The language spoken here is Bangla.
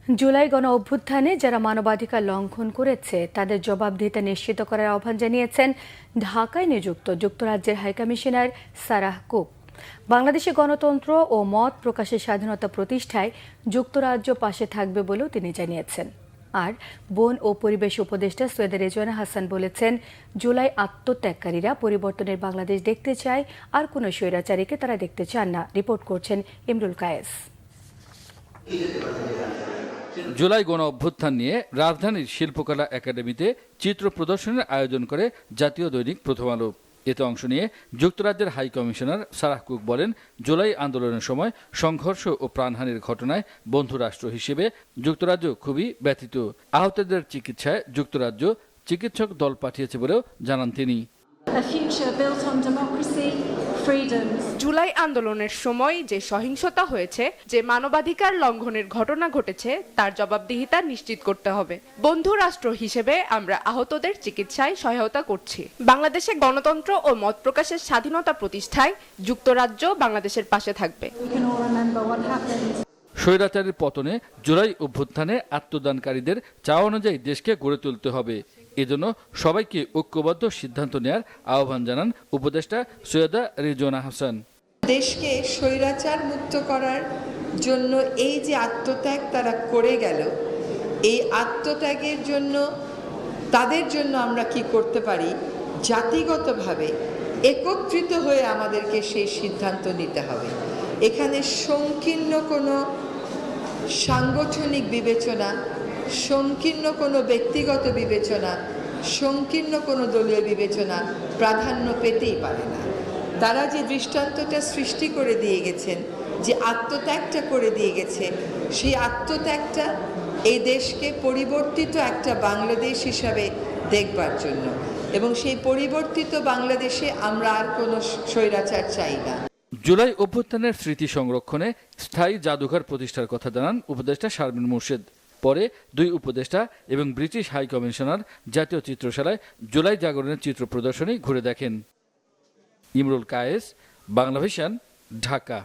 জুলাই গণ অভ্যুত্থানে যারা মানবাধিকার লঙ্ঘন করেছে তাদের জবাবদিহিতা নিশ্চিত করার আহ্বান জানিয়েছেন ঢাকায় নিযুক্ত যুক্তরাজ্যের হাইকমিশনার সারাহ কুক। বাংলাদেশে গণতন্ত্র ও মত প্রকাশের স্বাধীনতা প্রতিষ্ঠায় যুক্তরাজ্য পাশে থাকবে বলেও তিনি জানিয়েছেন। আর বন ও পরিবেশ উপদেষ্টা সৈয়দা রেজওয়ানা হাসান বলেছেন, জুলাই আত্মত্যাগকারীরা পরিবর্তনের বাংলাদেশ দেখতে চায়, আর কোনো স্বৈরাচারীকে তারা দেখতে চান না। রিপোর্ট করছেন ইমরুল কায়েস। জুলাই গণ অভ্যুত্থান নিয়ে রাজধানীর শিল্পকলা একাডেমিতে চিত্র প্রদর্শনের আয়োজন করে জাতীয় দৈনিক প্রথম আলো। এতে অংশ নিয়ে যুক্তরাজ্যের হাই কমিশনার সারাহ কুক বলেন, জুলাই আন্দোলনের সময় সংঘর্ষ ও প্রাণহানির ঘটনায় বন্ধু রাষ্ট্র হিসেবে যুক্তরাজ্য খুবই ব্যথিত। আহতদের চিকিৎসায় যুক্তরাজ্য চিকিৎসক দল পাঠিয়েছে বলেও জানান তিনি। জুলাই আন্দোলনের সময় যে সহিংসতা হয়েছে, যে মানবাধিকার লঙ্ঘনের ঘটনা ঘটেছে, তার জবাবদিহিতা নিশ্চিত করতে হবে। বন্ধু রাষ্ট্র হিসেবে আমরা আহতদের চিকিৎসায় সহায়তা করছি। বাংলাদেশে গণতন্ত্র ও মত প্রকাশের স্বাধীনতা প্রতিষ্ঠায় যুক্তরাজ্য বাংলাদেশের পাশে থাকবে। স্বৈরাচারের পতনে জুলাই অভ্যুত্থানে আত্মদানকারীদের চাওয়া অনুযায়ী দেশকে গড়ে তুলতে হবে। এজন্য সবাইকে ঐক্যবদ্ধ সিদ্ধান্ত নেয়ার আহ্বান জানান উপদেষ্টা সৈয়দা রেজওয়ানা হাসান। দেশকে স্বৈরাচার মুক্ত করার জন্য এই যে আত্মত্যাগ তারা করে গেল, এই আত্মত্যাগের জন্য তাদের জন্য আমরা কি করতে পারি, জাতিগতভাবে একত্রিত হয়ে আমাদেরকে সেই সিদ্ধান্ত নিতে হবে। এখানে সংকীর্ণ কোনো সাংগঠনিক বিবেচনা, সংকীর্ণ কোনো ব্যক্তিগত বিবেচনা, সংকীর্ণ কোনো দলীয় বিবেচনা প্রাধান্য পেতেই পারে না। তারা যে দৃষ্টান্তটা সৃষ্টি করে দিয়ে গেছেন, যে আত্মত্যাগটা করে দিয়ে গেছে, সেই আত্মত্যাগটা এই দেশকে পরিবর্তিত একটা বাংলাদেশ হিসাবে দেখবার জন্য, এবং সেই পরিবর্তিত বাংলাদেশে আমরা আর কোনো স্বৈরাচার চাই না। জুলাই অভ্যুত্থানের স্মৃতি সংরক্ষণে স্থায়ী জাদুঘর প্রতিষ্ঠার কথা জানান উপদেষ্টা শারমিন মুর্শেদ। পরে দুই উপদেষ্টা এবং ব্রিটিশ হাই কমিশনার জাতীয় চিত্রশালায় জুলাই জাগরণের চিত্র প্রদর্শনী ঘুরে দেখেন। ইমরুল কায়েস, বাংলাভিশন, ঢাকা।